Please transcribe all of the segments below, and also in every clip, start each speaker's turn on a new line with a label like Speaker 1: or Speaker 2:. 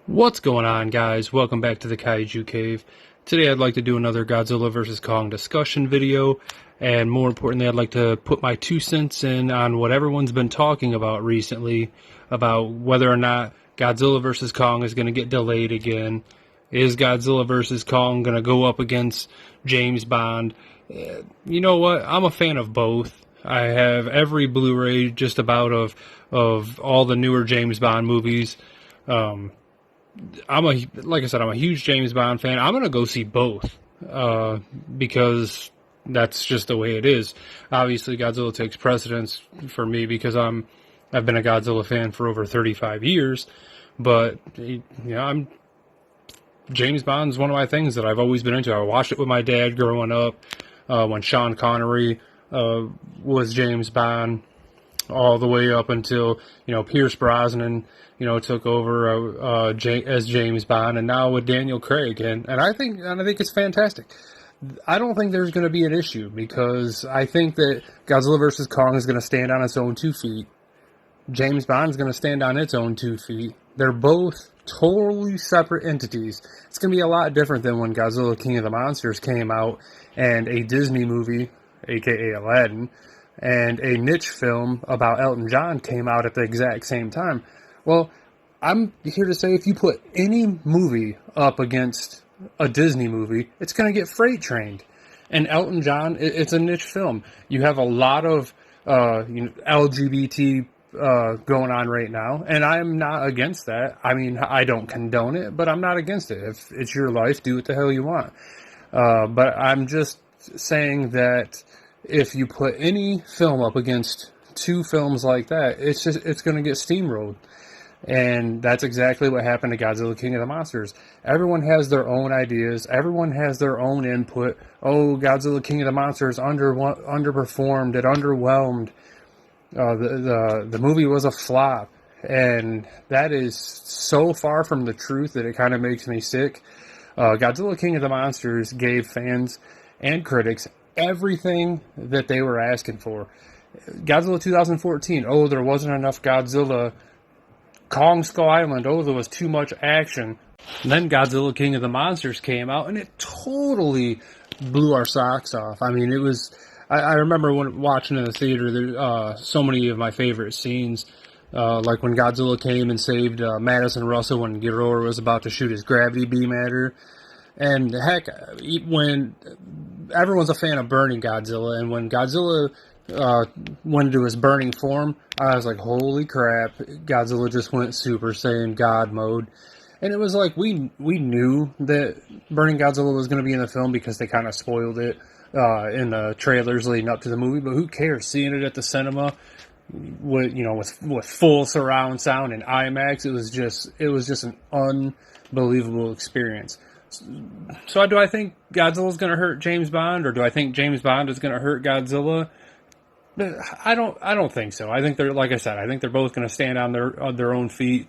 Speaker 1: What's going on, guys? Welcome back to the Kaiju Cave. Today I'd like to do another Godzilla vs. Kong discussion video, and more importantly, I'd like to put my 2 cents in on what everyone's been talking about recently, about whether or not Godzilla vs. Kong is going to get delayed again. Is Godzilla vs. Kong going to go up against James Bond? You know what? I'm a fan of both. I have every Blu-ray just about of all the newer James Bond movies. Like I said, I'm a huge James Bond fan. I'm gonna go see both because that's just the way it is. Obviously, Godzilla takes precedence for me because I've been a Godzilla fan for over 35 years. But I'm James Bond is one of my things that I've always been into. I watched it with my dad growing up when Sean Connery was James Bond, all the way up until Pierce Brosnan took over as James Bond, and now with Daniel Craig, and I think it's fantastic. I don't think there's going to be an issue because I think that Godzilla vs. Kong is going to stand on its own 2 feet. James Bond is going to stand on its own 2 feet. They're both totally separate entities. It's going to be a lot different than when Godzilla King of the Monsters came out and a Disney movie, aka Aladdin, and a niche film about Elton John came out at the exact same time. Well, I'm here to say if you put any movie up against a Disney movie, it's going to get freight trained. And Elton John, it's a niche film. You have a lot of LGBT going on right now, and I'm not against that. I mean, I don't condone it, but I'm not against it. If it's your life, do what the hell you want. But I'm just saying that if you put any film up against two films like that, it's going to get steamrolled. And that's exactly what happened to Godzilla King of the Monsters. Everyone has their own ideas. Everyone has their own input. Oh, Godzilla King of the Monsters underperformed. It underwhelmed. The movie was a flop. And that is so far from the truth that it kind of makes me sick. Godzilla King of the Monsters gave fans and critics everything that they were asking for. Godzilla 2014, oh, there wasn't enough Godzilla. Kong Skull Island, oh, there was too much action. And then Godzilla King of the Monsters came out, and it totally blew our socks off. I mean, it was... I remember when watching in the theater, there so many of my favorite scenes, like when Godzilla came and saved Madison Russell when Ghidorah was about to shoot his gravity beam at her. And heck, when everyone's a fan of Burning Godzilla, and when Godzilla went into his burning form, I was like, holy crap, Godzilla just went Super Saiyan God mode. And it was like, we knew that Burning Godzilla was going to be in the film because they kind of spoiled it in the trailers leading up to the movie, but who cares? Seeing it at the cinema with full surround sound and IMAX, it was just an unbelievable experience. So do I think Godzilla's going to hurt James Bond, or do I think James Bond is going to hurt Godzilla? I don't think so. I think they're, like I said, I think they're both going to stand on their own feet.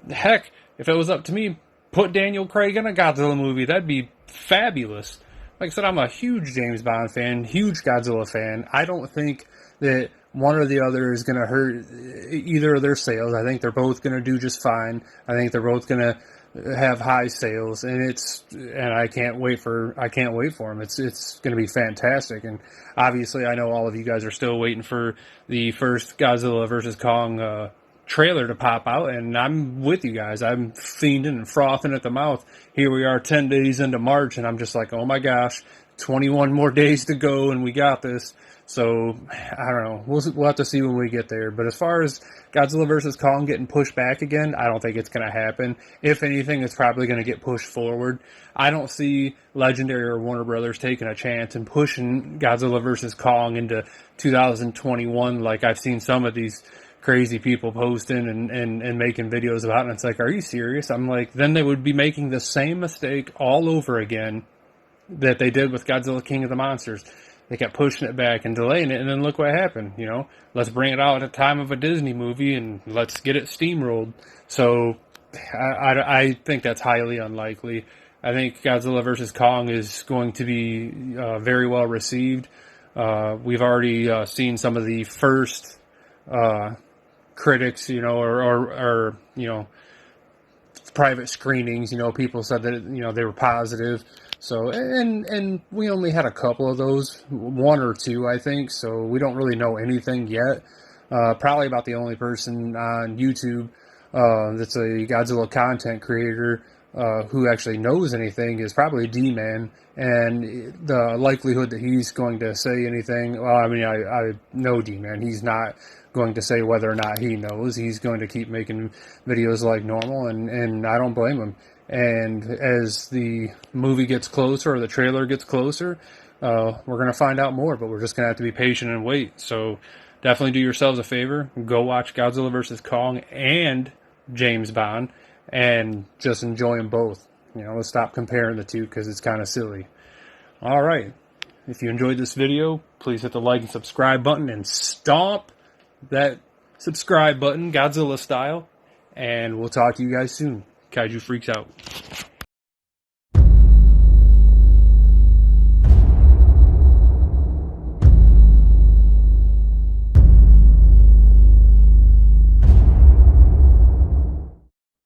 Speaker 1: Heck, if it was up to me, put Daniel Craig in a Godzilla movie. That'd be fabulous. Like I said, I'm a huge James Bond fan, huge Godzilla fan. I don't think that one or the other is going to hurt either of their sales. I think they're both going to do just fine. I think they're both going to have high sales, and I can't wait for them. It's going to be fantastic. And obviously, I know all of you guys are still waiting for the first Godzilla vs. Kong trailer to pop out, and I'm with you guys. I'm fiending and frothing at the mouth. Here we are 10 days into March, and I'm just like, oh my gosh, 21 more days to go, and we got this. So, I don't know. We'll have to see when we get there. But as far as Godzilla vs. Kong getting pushed back again, I don't think it's going to happen. If anything, it's probably going to get pushed forward. I don't see Legendary or Warner Brothers taking a chance and pushing Godzilla vs. Kong into 2021 like I've seen some of these crazy people posting and making videos about it. And it's like, are you serious? I'm like, then they would be making the same mistake all over again that they did with Godzilla King of the Monsters. They kept pushing it back and delaying it, and then look what happened. Let's bring it out at the time of a Disney movie and let's get it steamrolled. So I think that's highly unlikely. I think Godzilla vs. Kong is going to be very well received. We've already seen some of the first critics, or private screenings. People said that they were positive. So and we only had a couple of those, one or two, I think. So we don't really know anything yet. Probably about the only person on YouTube that's a Godzilla content creator who actually knows anything is probably D-Man, and the likelihood that he's going to say anything, well, I mean, I know D-Man. He's not going to say whether or not he knows. He's going to keep making videos like normal, and I don't blame him. And as the movie gets closer, or the trailer gets closer, we're going to find out more, but we're just going to have to be patient and wait. So definitely do yourselves a favor. Go watch Godzilla vs. Kong and James Bond, and just enjoy them both. Let's stop comparing the two because it's kind of silly. All right. If you enjoyed this video, please hit the like and subscribe button and stomp that subscribe button, Godzilla style. And we'll talk to you guys soon. Kaiju Freaks out.